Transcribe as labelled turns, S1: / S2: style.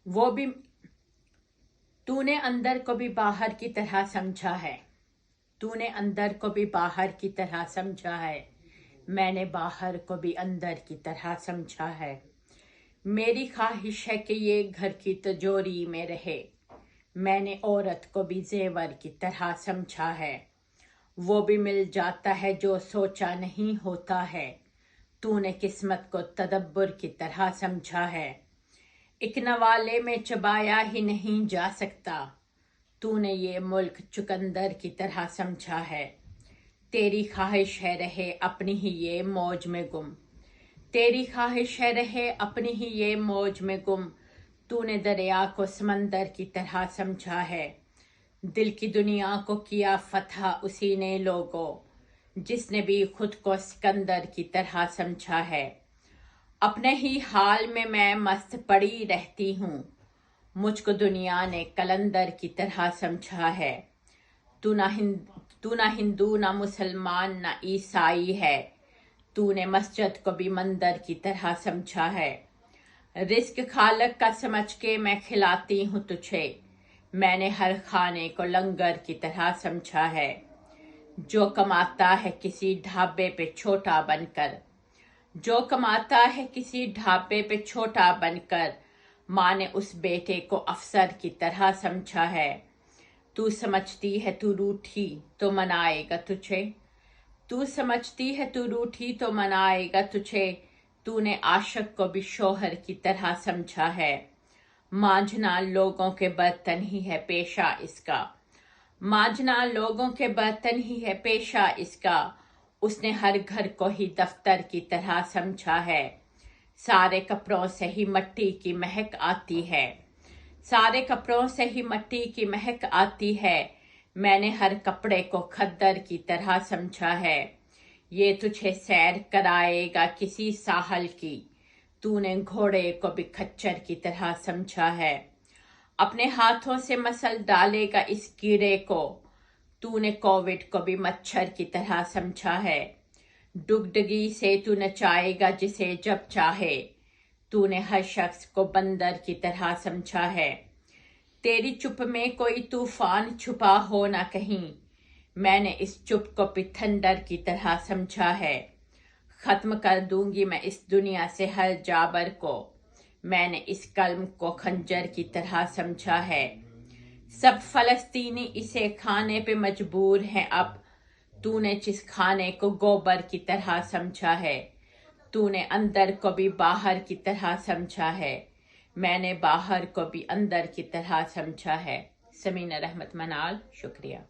S1: वो भी तूने अंदर को भी बाहर की तरह समझा है। तूने अंदर को भी बाहर की तरह समझा है। मैंने बाहर को भी अंदर की तरह समझा है। मेरी ख्वाहिश है कि ये घर की तिजोरी में रहे। मैंने औरत को भी जेवर की तरह समझा है। वो भी मिल जाता है जो सोचा नहीं होता है। तूने किस्मत को तदब्बुर की तरह समझा है। एक नवाले में चबाया ही नहीं जा सकता। तूने ये मुल्क चुकंदर की तरह समझा है। तेरी ख्वाहिश है रहे अपनी ही ये मौज में गुम। तेरी ख्वाहिश है रहे अपनी ही ये मौज में गुम। तूने दरिया को समंदर की तरह समझा है। दिल की दुनिया को किया फतह उसी ने लोगों, जिसने भी खुद को सिकंदर की तरह समझा है। अपने ही हाल में मैं मस्त पड़ी रहती हूँ। मुझको दुनिया ने कलंदर की तरह समझा है। तू ना हिंदू ना मुसलमान ना ईसाई है। तूने मस्जिद को भी मंदिर की तरह समझा है। रिस्क खालक का समझ के मैं खिलाती हूँ तुझे। मैंने हर खाने को लंगर की तरह समझा है। जो कमाता है किसी ढाबे पे छोटा बनकर, जो कमाता है किसी ढाबे पे छोटा बनकर, माँ ने उस बेटे को अफसर की तरह समझा है। तू समझती है तू रूठी तो मनाएगा तुझे। तू समझती है तू रूठी तो मनाएगा तुझे। तूने आशिक को भी शोहर की तरह समझा है। मांझना लोगों के बर्तन ही है पेशा इसका। मांझना लोगों के बर्तन ही है पेशा इसका। उसने हर घर को ही दफ्तर की तरह समझा है। सारे कपड़ों से ही मट्टी की महक आती है। सारे कपड़ों से ही मट्टी की महक आती है। मैंने हर कपड़े को खद्दर की तरह समझा है। ये तुझे सैर कराएगा किसी साहल की। तूने घोड़े को भी खच्चर की तरह समझा है। अपने हाथों से मसल डालेगा इस कीड़े को। तूने कोविड को भी मच्छर की तरह समझा है। डुगडगी से तू नचाएगा जिसे जब चाहे। तूने हर शख्स को बंदर की तरह समझा है। तेरी चुप में कोई तूफान छुपा हो ना कहीं। मैंने इस चुप को पिथंडर की तरह समझा है। खत्म कर दूंगी मैं इस दुनिया से हर जाबर को। मैंने इस कल्म को खंजर की तरह समझा है। सब फलस्तीनी इसे खाने पे मजबूर हैं अब। तूने जिस खाने को गोबर की तरह समझा है। तूने अंदर को भी बाहर की तरह समझा है। मैंने बाहर को भी अंदर की तरह समझा है। समीना रहमत मनाल, शुक्रिया।